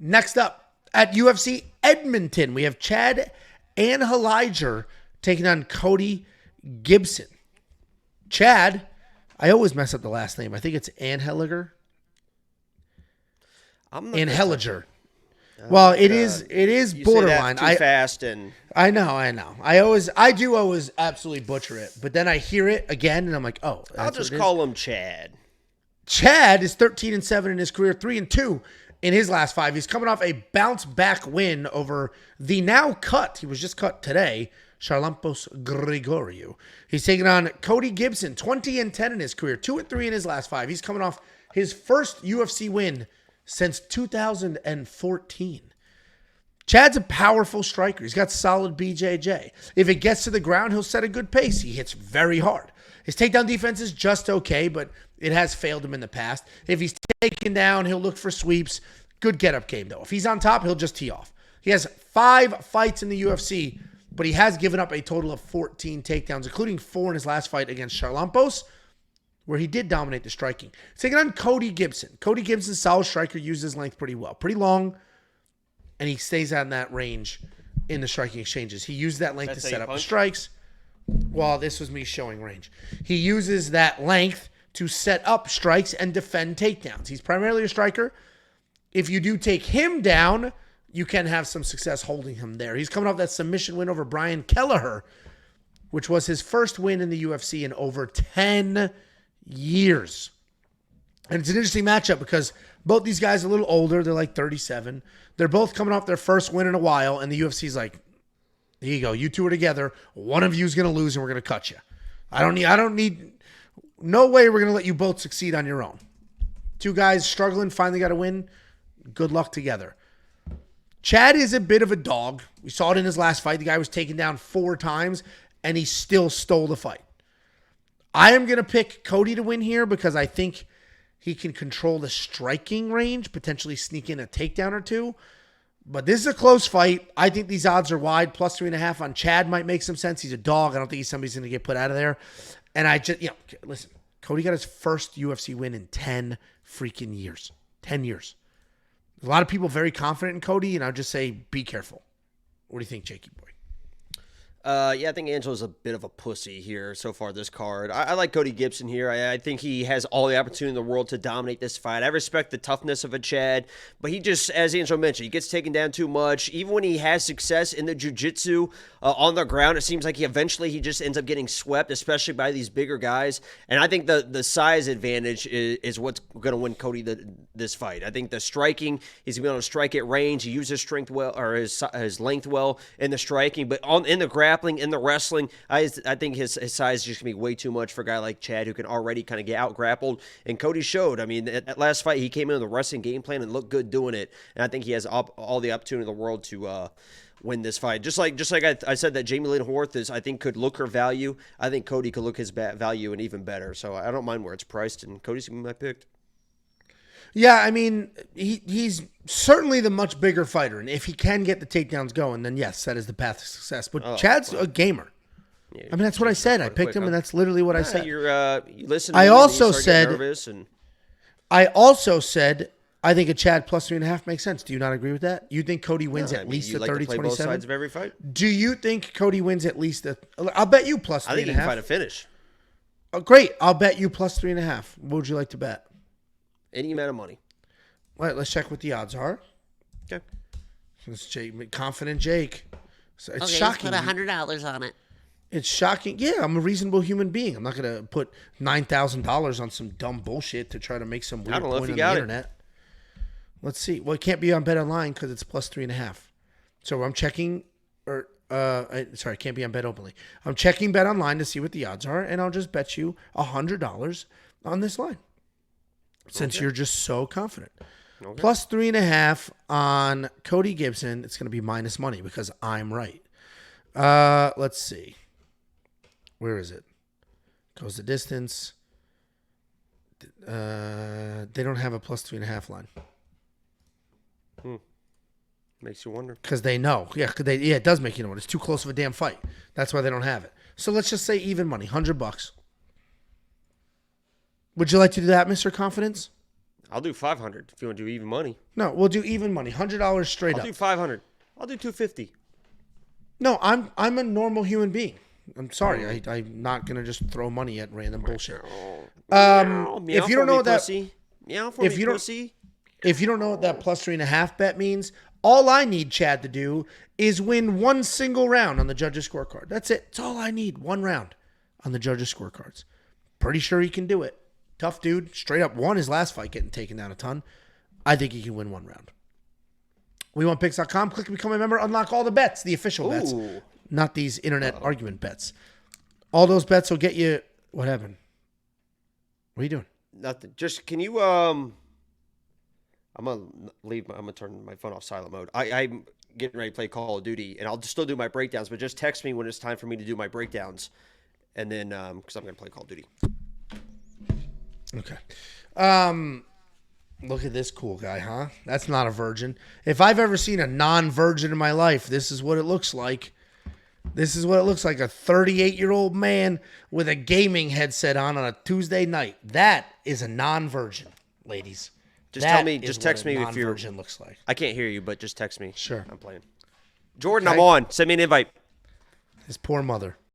Next up at UFC Edmonton, we have Chad Anheliger taking on Cody Gibson. Chad, I always mess up the last name. I think it's Anheliger. Anheliger. Well, it is borderline. Too fast and I know. I do always absolutely butcher it, but then I hear it again and I'm like, oh, I'll just call him Chad. Chad is 13-7 in his career, 3-2 in his last 5. He's coming off a bounce back win over the now cut. He was just cut today, Charlampos Grigoriou. He's taking on Cody Gibson, 20-10 in his career, 2-3 in his last 5. He's coming off his first UFC win since 2014. Chad's a powerful striker. He's got solid BJJ. If it gets to the ground, he'll set a good pace. He hits very hard. His takedown defense is just okay, but it has failed him in the past. If he's taken down, he'll look for sweeps. Good get-up game, though. If he's on top, he'll just tee off. He has 5 fights in the UFC, but he has given up a total of 14 takedowns, including 4 in his last fight against Charlampos, where he did dominate the striking. He's taking on Cody Gibson. Cody Gibson's solid striker, uses his length pretty well. Pretty long, and he stays on that range in the striking exchanges. He used that length to set up the strikes. Well, this was me showing range. He uses that length to set up strikes and defend takedowns. He's primarily a striker. If you do take him down, you can have some success holding him there. He's coming off that submission win over Brian Kelleher, which was his first win in the UFC in over 10 years. And it's an interesting matchup because both these guys are a little older. They're like 37. They're both coming off their first win in a while, and the UFC's like, here you go. You two are together. One of you is going to lose, and we're going to cut you. No way we're going to let you both succeed on your own. Two guys struggling, finally got a win. Good luck together. Chad is a bit of a dog. We saw it in his last fight. The guy was taken down 4 times, and he still stole the fight. I am going to pick Cody to win here because I think he can control the striking range, potentially sneak in a takedown or two. But this is a close fight. I think these odds are wide. Plus 3.5 on Chad might make some sense. He's a dog. I don't think he's somebody's going to get put out of there. And listen, Cody got his first UFC win in 10 freaking years. 10 years. A lot of people very confident in Cody, and I'll just say be careful. What do you think, Jakey boy? Yeah, I think Angelo's a bit of a pussy here so far this card. I like Cody Gibson here. I think he has all the opportunity in the world to dominate this fight. I respect the toughness of a Chad, but he just, as Angelo mentioned, he gets taken down too much. Even when he has success in the jiu-jitsu on the ground, it seems like he just ends up getting swept, especially by these bigger guys. And I think the size advantage is what's going to win Cody this fight. I think the striking, he's going to be able to strike at range. He uses his strength well, or his length well in the striking, but in the grappling, in the wrestling, I think his size is just going to be way too much for a guy like Chad who can already kind of get out grappled. And Cody showed. I mean, at last fight, he came in with a wrestling game plan and looked good doing it. And I think he has all the opportunity in the world to win this fight. Just like I said that Jamie Lynn Horth I think could look her value. I think Cody could look his value and even better. So I don't mind where it's priced, and Cody's going to be my pick. Yeah, I mean, he's certainly the much bigger fighter. And if he can get the takedowns going, then yes, that is the path to success. But Chad's a gamer. Yeah, I mean, that's what I said. I picked him, and that's literally what I said. You listen to I me also said, I think a Chad plus 3.5 makes sense. Do you not agree with that? You think Cody wins at least a 30-27? Like to play both sides of every fight? Do you think Cody wins at least I'll bet you plus 3.5. I think he can fight a finish. Oh, great. I'll bet you plus 3.5. What would you like to bet? Any amount of money. All right, let's check what the odds are. Okay. It's confident Jake. So it's okay, shocking. Let's put $100 on it. It's shocking. Yeah, I'm a reasonable human being. I'm not going to put $9,000 on some dumb bullshit to try to make some weird point on the internet. Let's see. Well, it can't be on Bet Online because it's plus 3.5. So I'm checking, it can't be on Bet Openly. I'm checking Bet Online to see what the odds are, and I'll just bet you $100 on this line. Since you're just so confident. Okay. Plus 3.5 on Cody Gibson. It's going to be minus money because I'm right. Let's see. Where is it? Goes the distance. They don't have a plus 3.5 line. Makes you wonder. Because they know. Yeah, it does make you know. It's too close of a damn fight. That's why they don't have it. So let's just say even money, $100. Would you like to do that, Mr. Confidence? I'll do 500 if you want to do even money. No, we'll do even money. $100 straight I'll up. do 500. I'll do 250. No, I'm a normal human being. I'm sorry. I'm not gonna just throw money at random bullshit. If you don't know what that Meow for if me, you don't- pussy. if you don't know what that plus 3.5 bet means, all I need Chad to do is win one single round on the judges' scorecard. That's it. It's all I need. One round on the judges' scorecards. Pretty sure he can do it. Tough dude. Straight up won his last fight, getting taken down a ton. I think he can win one round. WeWantPicks.com. Click to become a member. Unlock all the bets, the official bets, Ooh. not these internet argument bets. All those bets will get you. What happened? What are you doing? Nothing. Just can you I'm gonna turn my phone off silent mode. I'm getting ready to play Call of Duty, and I'll still do my breakdowns, but just text me when it's time for me to do my breakdowns, and then because I'm gonna play Call of Duty. Okay. Look at this cool guy, huh? That's not a virgin. If I've ever seen a non-virgin in my life, this is what it looks like. This is what it looks like. A 38-year-old man with a gaming headset on a Tuesday night. That is a non-virgin, ladies. Just That tell me. is Just what text a me if you're. non-virgin looks like. I can't hear you, but just text me. Sure. I'm playing. Jordan, Okay. I'm on. Send me an invite. His poor mother.